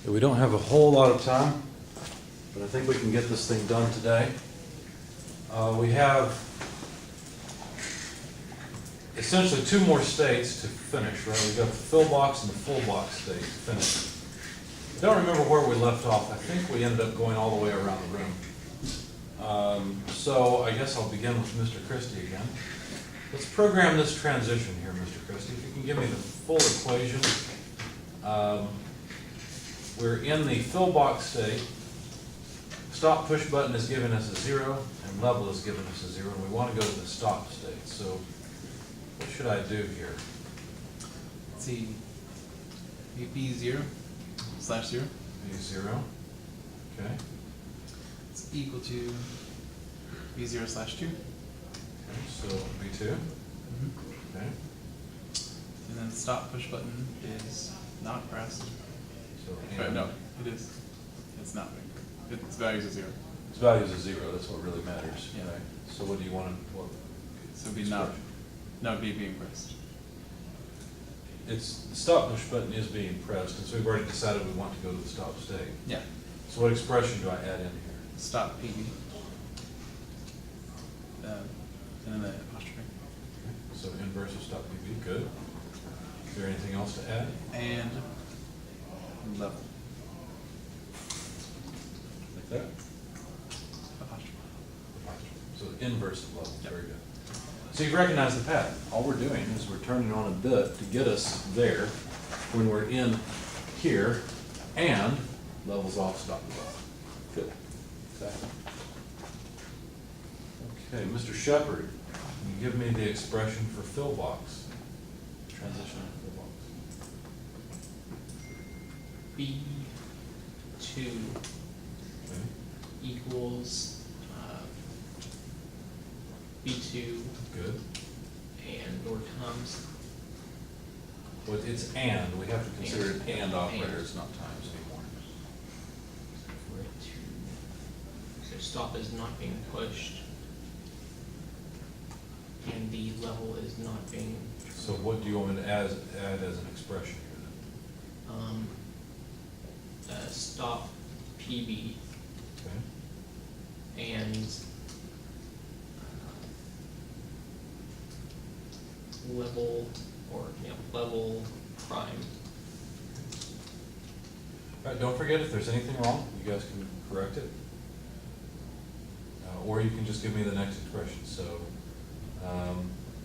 We don't have a whole lot of time, but I think we can get this thing done today. We have essentially two more states to finish, right? We've got the fill box and the full box state to finish. I don't remember where we left off. I think we ended up going all the way around the room. So I guess I'll begin with Mr. Christie again. Let's program this transition here, Mr. Christie. If you can give me the full equation. We're in the fill box state. Stop push button is giving us a 0, and level is giving us a 0, and we want to go to the stop state. So what should I do here? Let's see. B0/0. B0. Okay. It's equal to B0/2. Okay, so B2. Okay. And then the stop push button is not pressed. So No, it is. It's not. Its value is a 0. its value is a 0. That's what really matters. Yeah. Right? So what do you want to? What, So it'd be not being pressed. It's the stop push button is being pressed, and so we've already decided we want to go to the stop state. Yeah. So what expression do I add in here? Stop PB. And then the apostrophe. Okay. So inverse of stop PB. Good. Is there anything else to add? And level. Like that? Apostrophe. So the inverse of level. Yep. Very good. So you recognize the pattern. All we're doing is we're turning on a bit to get us there when we're in here, and levels off, stop the level. Good. Exactly. Okay, Mr. Shepherd, can you give me the expression for fill box? Transition to fill box. B2 Okay. equals B2 Good. and or times. Well, it's and. We have to consider it and And. operator. It's not times anymore. So stop is not being pushed and the level is not being, So what do you want me to add as an expression here then? stop PB Okay. and level or level prime. All right, don't forget, if there's anything wrong, you guys can correct it. Or you can just give me the next expression. So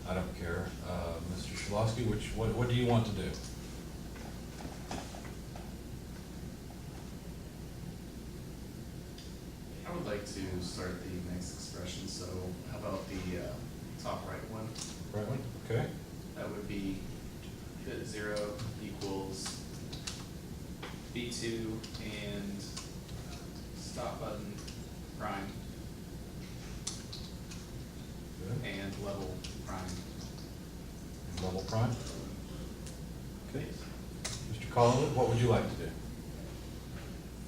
I don't care. Mr. Shalosky, what do you want to do? I would like to start the next expression, so how about the top right one? Right one? Okay. That would be bit 0 equals B2 and stop button prime Good. and level prime. And level prime? Okay. Mr. Collingwood, what would you like to do?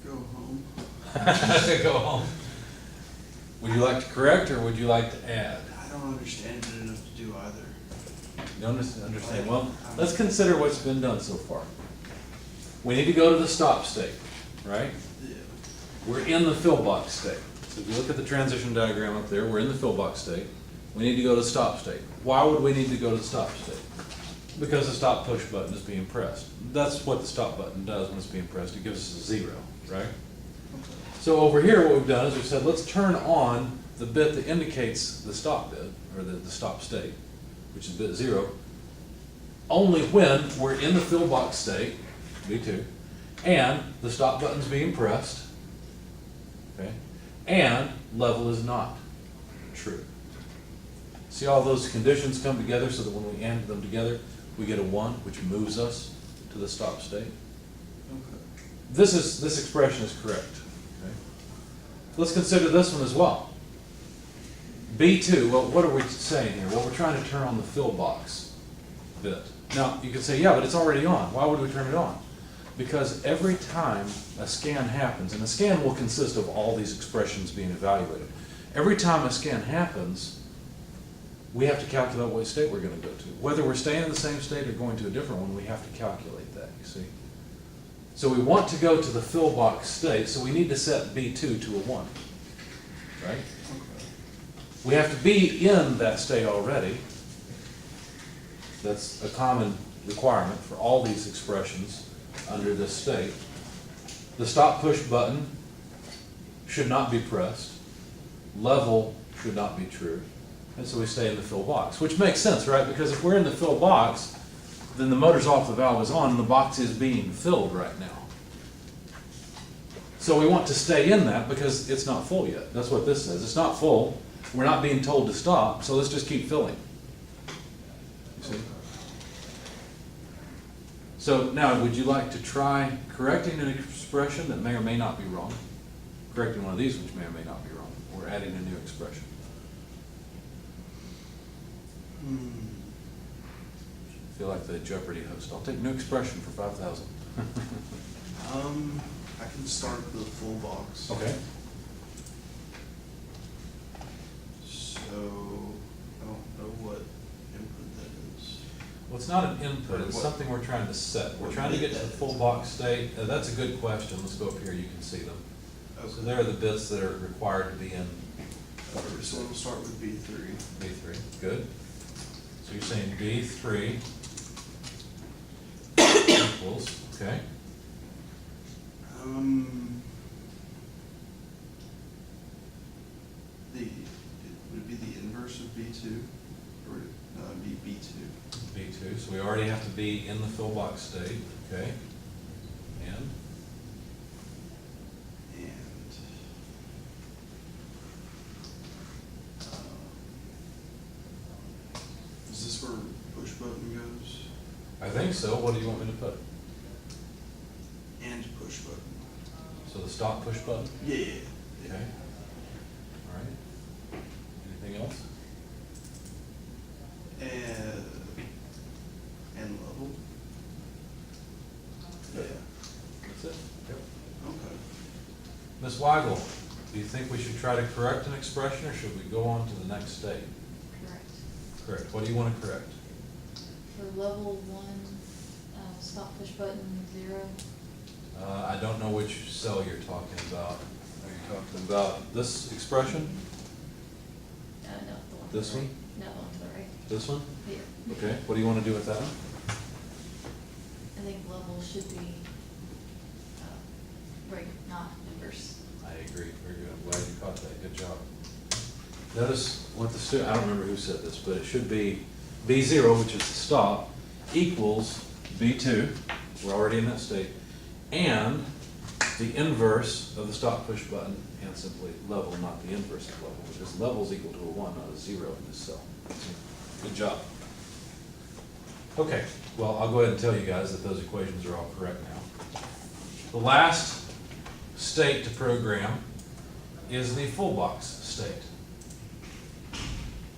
Go home. Go home. Would you like to correct or would you like to add? I don't understand it enough to do either. You don't understand. Well, let's consider what's been done so far. We need to go to the stop state, right? Yeah. We're in the fill box state. So if you look at the transition diagram up there, we're in the fill box state. We need to go to stop state. Why would we need to go to the stop state? Because the stop push button is being pressed. That's what the stop button does when it's being pressed. It gives us a 0, right? So over here, what we've done is we've said, let's turn on the bit that indicates the stop bit, or the stop state, which is bit 0, only when we're in the fill box state, B2, and the stop button's being pressed, okay, and level is not true. See all those conditions come together so that when we AND them together, we get a 1, which moves us to the stop state. Okay. This expression is correct. Okay? Let's consider this one as well. B2, well, what are we saying here? Well, we're trying to turn on the fill box bit. Now, you could say, yeah, but it's already on. Why would we turn it on? Because every time a scan happens, and a scan will consist of all these expressions being evaluated, every time a scan happens, we have to calculate what state we're going to go to. Whether we're staying in the same state or going to a different one, we have to calculate that, you see. So we want to go to the fill box state, so we need to set B2 to a 1, right? We have to be in that state already. That's a common requirement for all these expressions under this state. The stop push button should not be pressed. Level should not be true. And so we stay in the fill box, which makes sense, right? Because if we're in the fill box, then the motor's off, the valve is on, and the box is being filled right now. So we want to stay in that because it's not full yet. That's what this says. It's not full. We're not being told to stop, so let's just keep filling. You see? So now, would you like to try correcting an expression that may or may not be wrong? Correcting one of these which may or may not be wrong, or adding a new expression? I feel like the Jeopardy host. I'll take new expression for 5,000. I can start the full box. Okay. So, I don't know what input that is. Well, it's not an input, it's something we're trying to set. We're trying to get to the full box state. That's a good question. Let's go up here, you can see them. So there are the bits that are required to be in Okay, so we'll start with B3. B3. Good. So you're saying B3 equals, okay? Would it be the inverse of B2? Or would it be B2? B2, so we already have to be in the fill box state, okay? And is this where push button goes? I think so. What do you want me to put? And push button. So the stop push button? Yeah. Okay. All right. Anything else? And level? Yeah. That's it? Yep. Okay. Ms. Weigel, do you think we should try to correct an expression, or should we go on to the next state? Correct. Correct. What do you want to correct? For level 1, stop push button 0. I don't know which cell you're talking about. Are you talking about this expression? No, the one. to This the one? right. No, the one to the right. This one? Here. Okay. What do you want to do with that one? I think level should be, right, not inverse. I agree. Very good. I'm glad you caught that. Good job. Notice what the student, I don't remember who said this, but it should be B0, which is the stop, equals B2. We're already in that state. And the inverse of the stop push button, and simply level, not the inverse of level, because level is equal to a 1, not a 0 in this cell. Good job. Okay, well, I'll go ahead and tell you guys that those equations are all correct now. The last state to program is the full box state.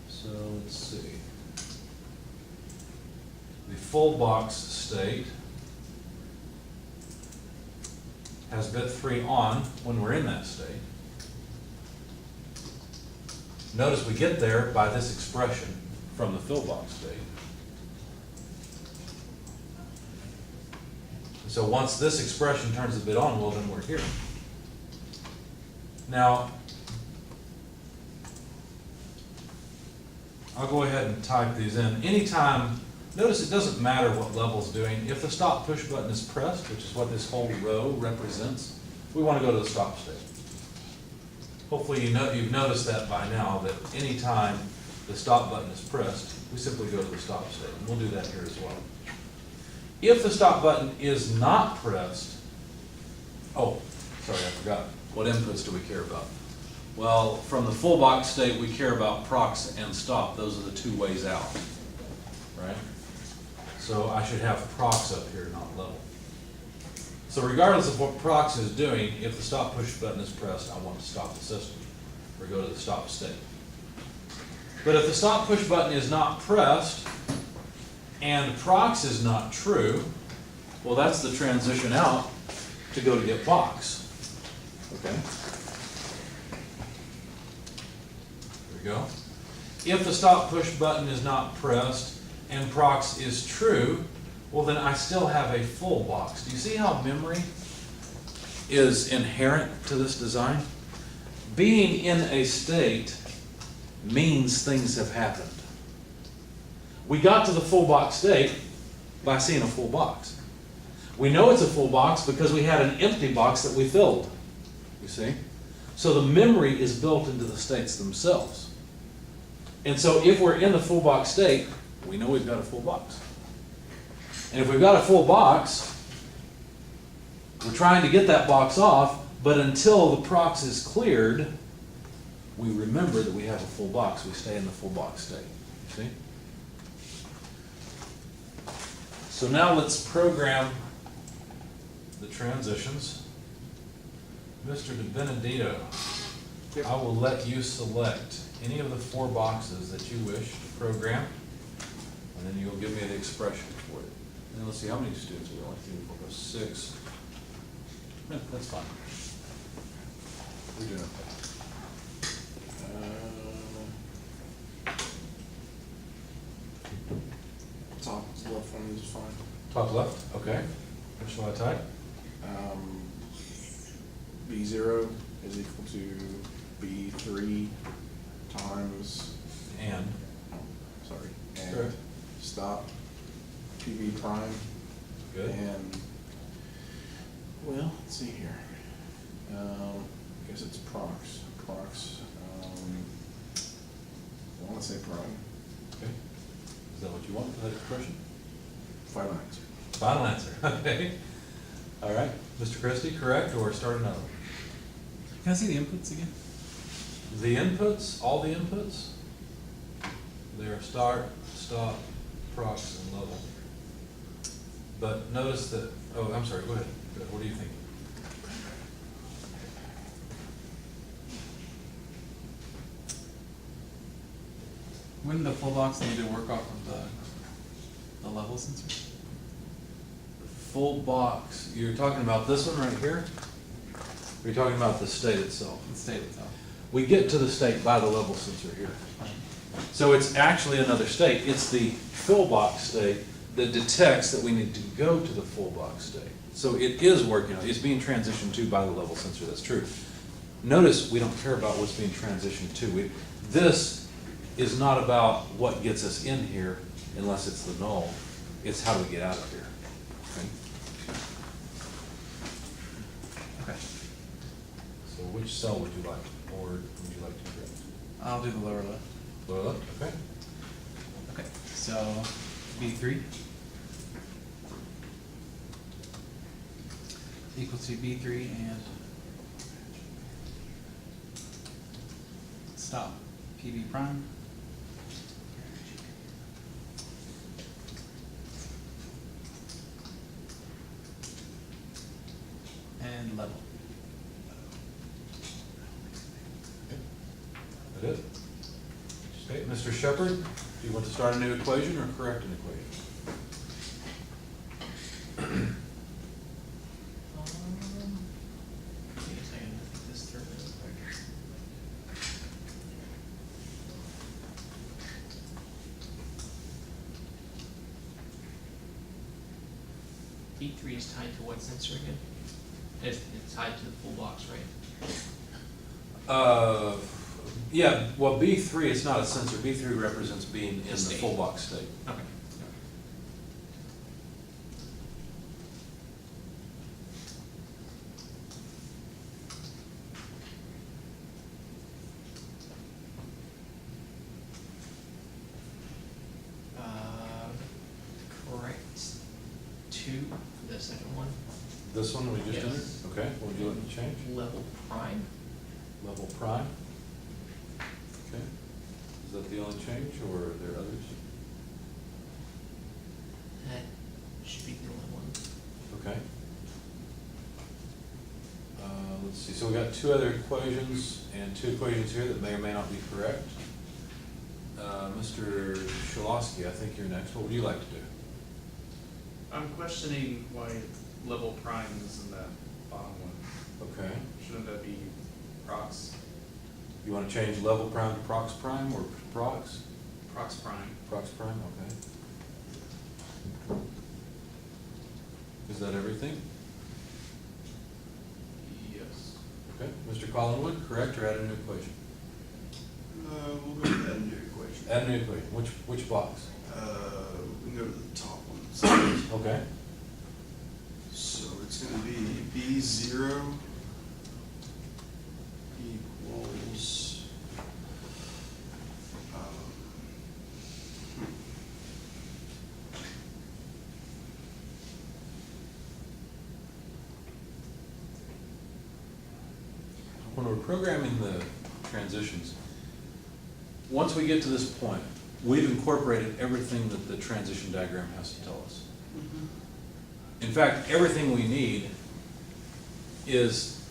So let's see. The full box state has bit 3 on when we're in that state. Notice we get there by this expression from the fill box state. So once this expression turns a bit on, well, then we're here. Now, I'll go ahead and type these in. Anytime, notice it doesn't matter what level's doing. If the stop push button is pressed, which is what this whole row represents, we want to go to the stop state. Hopefully you've noticed that by now, that anytime the stop button is pressed, we simply go to the stop state. And we'll do that here as well. If the stop button is not pressed, oh, sorry, I forgot. What inputs do we care about? Well, from the full box state, we care about prox and stop. Those are the two ways out, right? So I should have prox up here, not level. So regardless of what prox is doing, if the stop push button is pressed, I want to stop the system or go to the stop state. But if the stop push button is not pressed and prox is not true, well, that's the transition out to go to get box. Okay? There we go. If the stop push button is not pressed and prox is true, Well, then I still have a full box. Do you see how memory is inherent to this design? Being in a state means things have happened. We got to the full box state by seeing a full box. We know it's a full box because we had an empty box that we filled, you see? So the memory is built into the states themselves. And so if we're in the full box state, we know we've got a full box. And if we've got a full box, we're trying to get that box off, but until the prox is cleared, we remember that we have a full box. We stay in the full box state. See? So now let's program the transitions. Mr. De Benedito, I will let you select any of the 4 boxes that you wish to program, and then you'll give me the expression for it. And then let's see, how many students are we only 3, 4, 5, 6. Yeah, that's fine. We're doing okay. Top left one is fine. Top left, okay. What shall I type? B0 is equal to B3 times, And. sorry, Sure. and stop PB prime. Good. And, well, let's see here. I guess it's prox. I want to say prime. Okay. Is that what you want for that expression? Final answer. Final answer, okay. All right, Mr. Christie, correct, or start another one? Can I see the inputs again? The inputs, all the inputs, they're start, stop, prox, and level. But notice that, oh, I'm sorry, go ahead. What do you think? Wouldn't the full box need to work off of the level sensor? Full box, you're talking about this one right here? Or you're talking about the state itself? The state itself. We get to the state by the level sensor here. So it's actually another state. It's the full box state that detects that we need to go to the full box state. So it is working, it's being transitioned to by the level sensor, that's true. Notice we don't care about what's being transitioned to. This is not about what gets us in here unless it's the null. It's how do we get out of here. Okay? Okay. So which cell would you like, or would you like to correct? I'll do the lower left. Lower left, okay. Okay, so B3 equal to B3 and stop PB prime. And level. That it? Okay, Mr. Shepherd, do you want to start a new equation or correct an equation? Give me a second to think this through real quick. B3 is tied to what sensor again? It's tied to the full box, right? Yeah, well, B3 is not a sensor. B3 represents being in the State. full box state. Okay. Correct 2 for the second one. This one we just Yes. entered? Okay, what would you like to change? Level prime. Level prime? Okay. Is that the only change, or are there others? That should be the only one. Okay. Let's see, so we got 2 other equations and 2 equations here that may or may not be correct. Mr. Shalosky, I think you're next. What would you like to do? I'm questioning why level prime is in that bottom one. Okay. Shouldn't that be prox? You want to change level prime to prox prime or prox? Prox prime. Prox prime, okay. Is that everything? Yes. Okay, Mr. Collingwood, correct, or add a new equation? We'll go with that new equation. Add a new equation, which box? We can go to the top one. Okay, So it's gonna be B zero equals, when we're programming the transitions, once we get to this point, we've incorporated everything that the transition diagram has to tell us. In fact, everything we need is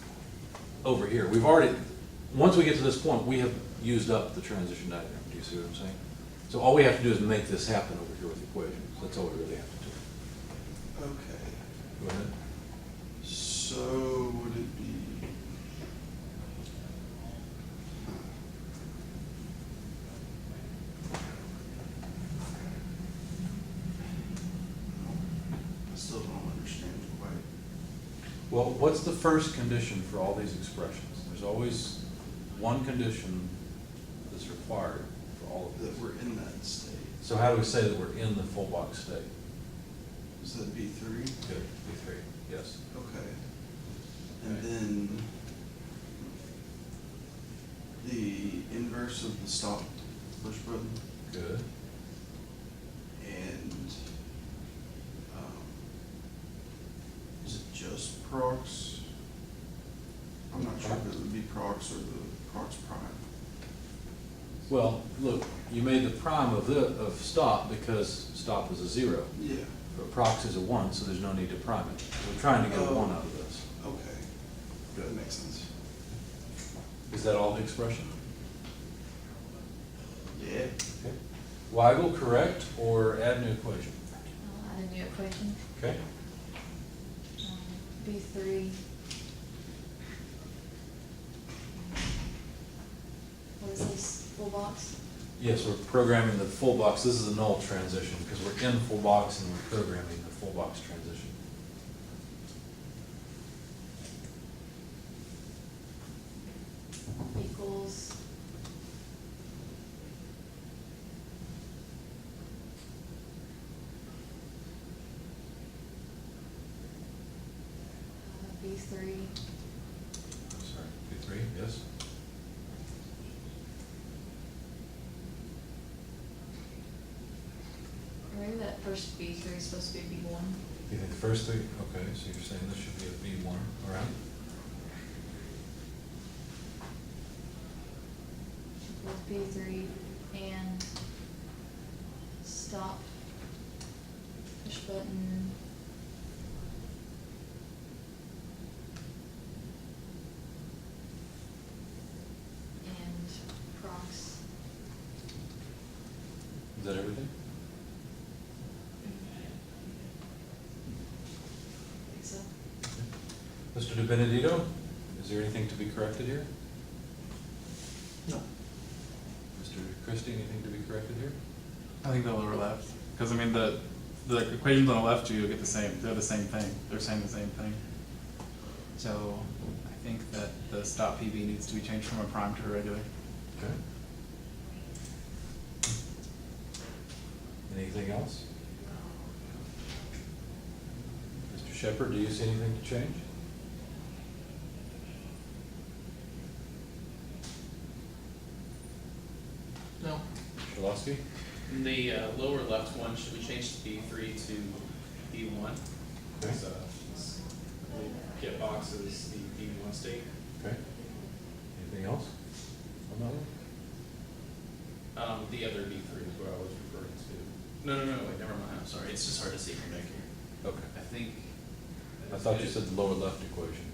over here. We've already, once we get to this point, we have used up the transition diagram. Do you see what I'm saying? So all we have to do is make this happen over here with equations. That's all we really have to do. okay, Go ahead. so would it be? I still don't understand why. Well, what's the first condition for all these expressions? There's always one condition that's required for all of That this. we're in that state. So how do we say that we're in the full box state? Is that B three? Good, B3, yes. Okay. And Okay. then the inverse of the stop push button Good. and, is it just prox? I'm not sure if it would be prox or the prox prime. Well, look, you made the prime of stop because stop is a 0, Yeah, but prox is a 1, so there's no need to prime it. We're trying to get a Oh. 1 out of this. okay. That makes sense. Is that all the expression? Yeah. Okay. Weigel, correct, or add new equation? I'll add a new equation. Okay. B three. What is this, full box? Yes, we're programming the full box. This is a null transition because we're in full box and we're programming the full box transition. Equals. B three. Sorry, B3, yes? Maybe that first B three is supposed to be B one. You think the first three, okay, so you're saying this should be a B1, all right? Equals B three and stop, push button. And prox. Is that everything? I think so. Mr. De Benedito, is there anything to be corrected here? No. Mr. Christie, anything to be corrected here? I think the lower left, because I mean, the equations on the left you get the same, they're the same thing, they're saying the same thing. So I think that the stop PB needs to be changed from a prime to a regular. Okay. Anything else? Mr. Shepherd, do you see anything to change? No. Shalowski? In the lower left one, should we change B three to B1? Okay. So, get boxes, the B1 state. Okay. Anything else on that one? The other B3 is what I was referring to. No, wait, never mind, I'm sorry, it's just hard to see from back here. Okay. I think. I thought you said the lower left equation.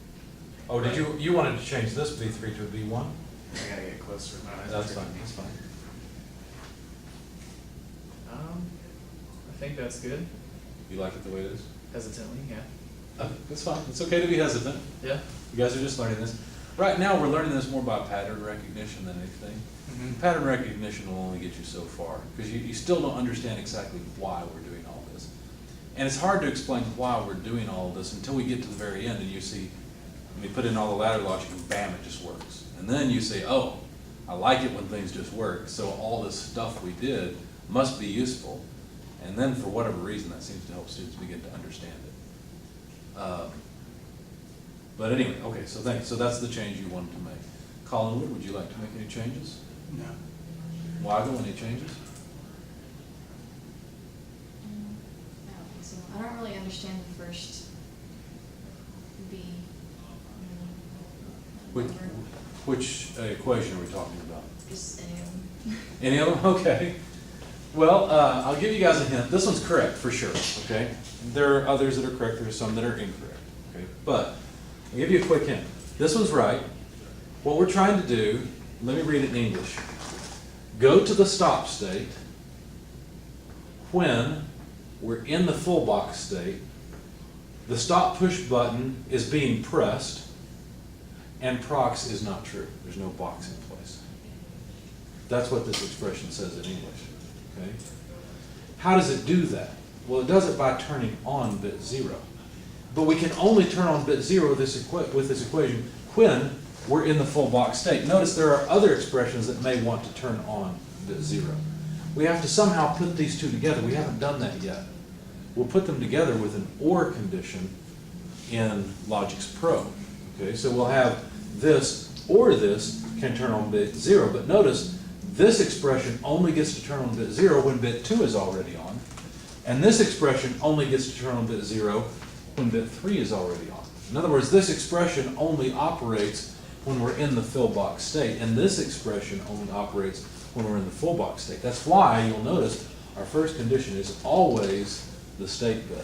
Oh, did you wanted to change this B3 to a B1? I gotta get closer. My eyes are That's fine, tricking me. that's fine. I think that's good, You like it the way it is? hesitantly, yeah. That's fine, it's okay to be hesitant. Yeah. You guys are just learning this. Right now, we're learning this more by pattern recognition than anything. Mhm. Pattern recognition will only get you so far, because you still don't understand exactly why we're doing all this. And it's hard to explain why we're doing all of this until we get to the very end and you see, we put in all the ladder logic and bam, it just works. And then you say, oh, I like it when things just work, so all this stuff we did must be useful. And then for whatever reason, that seems to help students begin to understand it. But anyway, okay, so thanks. So that's the change you wanted to make. Collinwood, would you like to make any changes? No. Wago, any changes? I don't think so. I don't really understand the first B. Which, Number. which equation are we talking about? Just any of them. Any of them? Okay. Well, I'll give you guys a hint. This one's correct for sure, okay? There are others that are correct, there are some that are incorrect, okay? But I'll give you a quick hint. This one's right. What we're trying to do, let me read it in English. Go to the stop state when we're in the full box state, the stop push button is being pressed, and prox is not true. There's no box in place. That's what this expression says in English, okay? How does it do that? Well, it does it by turning on bit 0. But we can only turn on bit 0 with this equation when we're in the full box state. Notice there are other expressions that may want to turn on bit 0. We have to somehow put these two together. We haven't done that yet. We'll put them together with an OR condition in Logix Pro. Okay, so we'll have this or this can turn on bit 0, but notice this expression only gets to turn on bit 0 when bit 2 is already on, and this expression only gets to turn on bit 0 when bit 3 is already on. In other words, this expression only operates when we're in the fill box state, and this expression only operates when we're in the full box state. That's why you'll notice our first condition is always the state bit.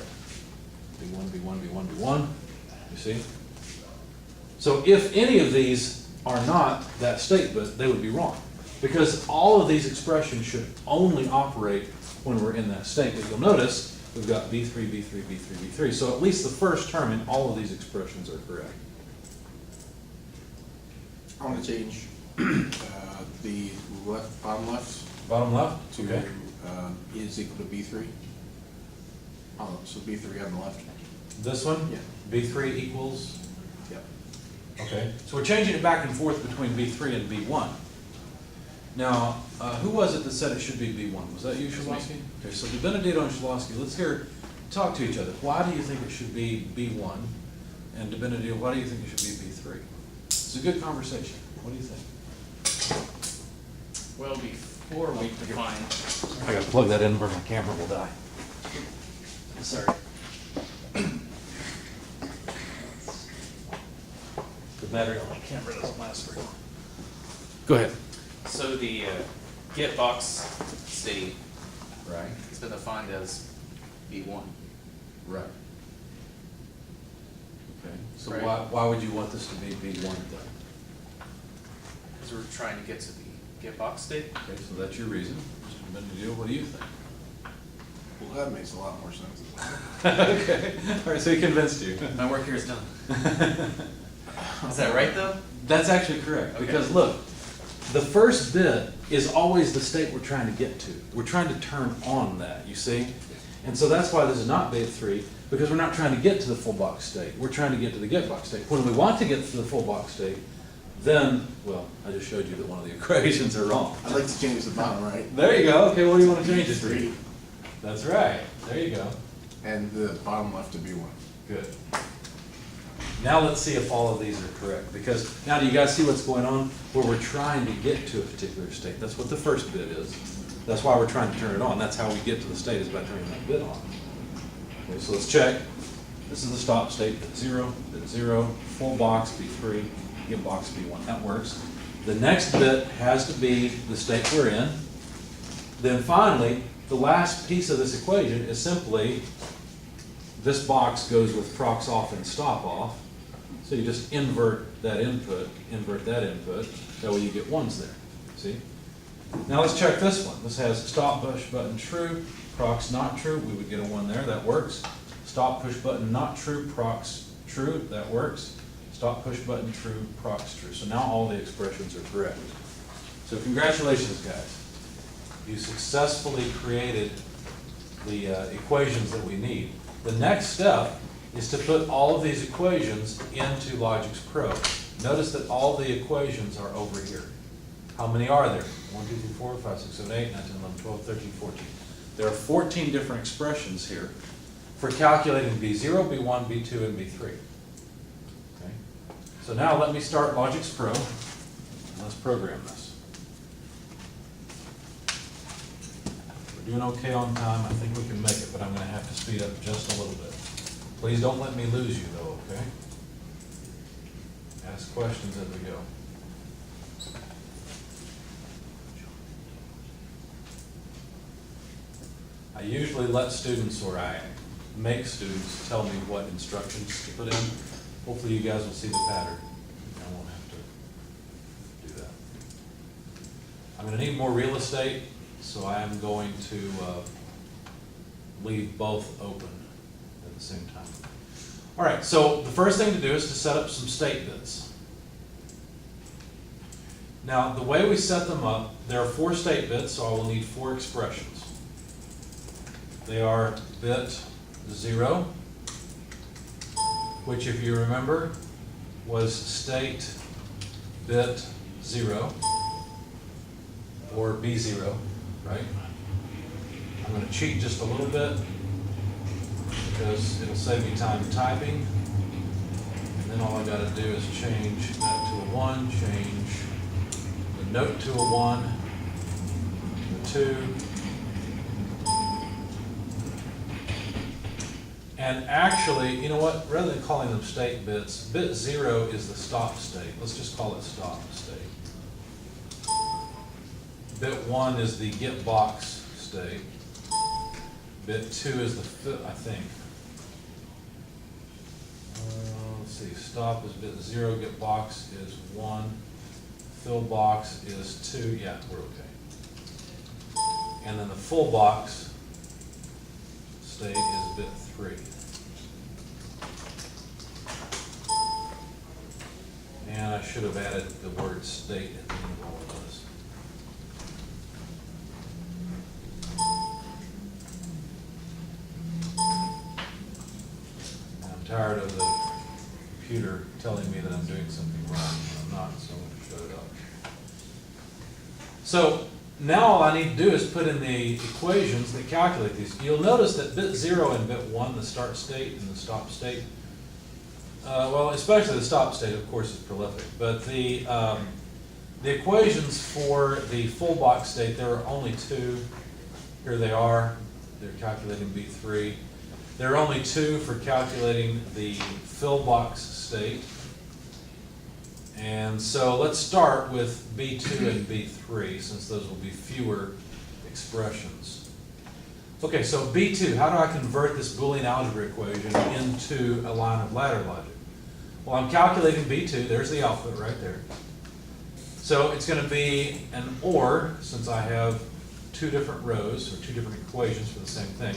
B1, B1, B1, B1, you see? So if any of these are not that state bit, they would be wrong. Because all of these expressions should only operate when we're in that state. But you'll notice we've got B3, B3, B3, B3. So at least the first term in all of these expressions are correct. I want to change the left, bottom left Bottom left? to Okay. is equal to B3. Oh, so B3 on the left. This one? Yeah. B3 equals? Yep. Okay. So we're changing it back and forth between B3 and B1. Now, who was it that said it should be B1? Was that you, Shalosky? Okay, so DeBenedetto and Shalosky, let's talk to each other. Why do you think it should be B1? And DeBenedetto, why do you think it should be B3? It's a good conversation. What do you think? Well, before we define, I gotta plug that in or my camera will die. Sorry. The battery on my camera doesn't last very long. Go ahead. So the get box state Right. has been defined as B1. Right. Okay, so Right. why would you want this to be B1 then? Because we're trying to get to the get box state. Okay, so that's your reason. Mr. Benedetto, what do you think? Well, that makes a lot more sense. Okay, all right, so he convinced you. My work here is done. Is that right though? That's actually correct, Okay. because look, the first bit is always the state we're trying to get to. We're trying to turn on that, you see? And so that's why this is not bit 3, because we're not trying to get to the full box state. We're trying to get to the get box state. When we want to get to the full box state, then, well, I just showed you that one of the equations are wrong. I'd like to change the bottom right There you go. Okay, what do you want to change it to? That's right. There you go. and the bottom left to B1. Good. Now let's see if all of these are correct, because now do you guys see what's going on? Where we're trying to get to a particular state. That's what the first bit is. That's why we're trying to turn it on. That's how we get to the state, is by turning that bit on. Okay, so let's check. This is the stop state, bit 0, full box, B3, get box, B1. That works. The next bit has to be the state we're in. Then finally, the last piece of this equation is simply this box goes with prox off and stop off. So you just invert that input, invert that input, that way you get ones there, see? Now let's check this one. This has stop push button true, prox not true, we would get a 1 there, that works. Stop push button not true, prox true, that works. Stop push button true, prox true. So now all the expressions are correct. So congratulations, guys. You successfully created the equations that we need. The next step is to put all of these equations into Logix Pro. Notice that all the equations are over here. How many are there? 1, 2, 3, 4, 5, 6, 7, 8, 9, 10, 11, 12, 13, 14. There are 14 different expressions here for calculating B0, B1, B2, and B3. Okay? So now let me start Logix Pro, and let's program this. We're doing okay on time. I think we can make it, but I'm going to have to speed up just a little bit. Please don't let me lose you, though, okay? Ask questions as we go. I usually let students, or I make students tell me what instructions to put in. Hopefully you guys will see the pattern. I won't have to do that. I'm going to need more real estate, so I am going to leave both open at the same time. All right, so the first thing to do is to set up some state bits. Now, the way we set them up, there are 4 state bits, so I will need 4 expressions. They are bit 0, which, if you remember, was state bit 0, or B0, right? I'm going to cheat just a little bit, because it'll save me time typing. And then all I got to do is change that to a 1, change the note to a 1, the 2, and actually, you know what, rather than calling them state bits, bit 0 is the stop state. Let's just call it stop state. Bit 1 is the get box state. Bit 2 is the, I think. Let's see, stop is bit 0, get box is 1, fill box is 2, yeah, we're okay. And then the full box state is bit 3. And I should have added the word state at the end of all of this. I'm tired of the computer telling me that I'm doing something wrong when I'm not, so I'm going to shut it up. So now all I need to do is put in the equations that calculate these. You'll notice that bit 0 and bit 1, the start state and the stop state, well, especially the stop state, of course, is prolific. But the equations for the full box state, there are only 2. Here they are. They're calculating B3. There are only 2 for calculating the fill box state. And so let's start with B2 and B3, since those will be fewer expressions. Okay, so B2, how do I convert this Boolean algebra equation into a line of ladder logic? Well, I'm calculating B2, there's the output right there. So it's going to be an OR, since I have 2 different rows, or 2 different equations for the same thing,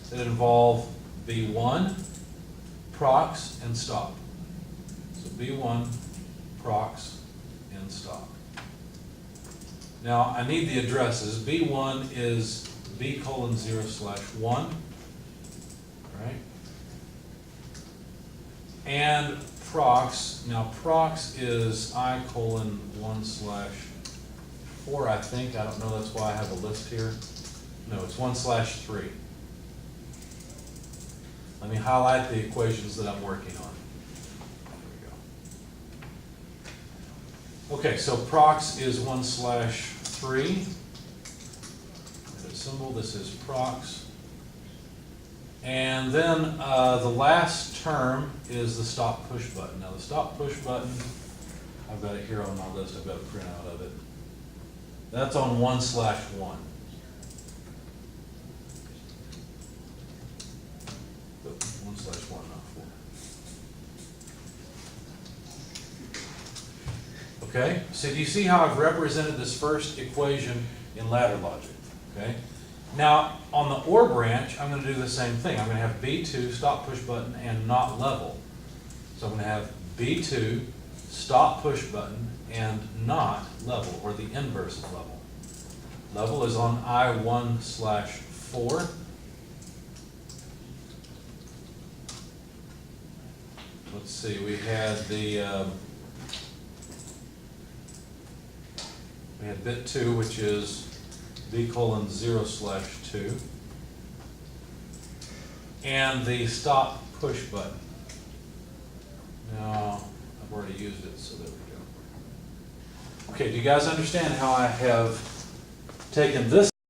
that involve B1, prox, and stop. So B1, prox, and stop. Now, I need the addresses. B1 is B:0/1, right? And prox, now prox is I:1/4, I think. I don't know, that's why I have a list here. No, it's 1/3. Let me highlight the equations that I'm working on. There we go. Okay, so prox is 1/3. The symbol, this is prox. And then the last term is the stop push button. Now the stop push button, I've got it here on my list, I've got a printout of it. That's on 1/1. 1/1, not 4. Okay, so do you see how I've represented this first equation in ladder logic? Okay. Now, on the OR branch, I'm going to do the same thing. I'm going to have B2, stop push button, and not level. So I'm going to have B2, stop push button, and not level, or the inverse of level. Level is on I:1/4. let's see, we had we had bit 2, which is B:0/2. And the stop push button. Now, I've already used it, so there we go. Okay, do you guys understand how I have taken this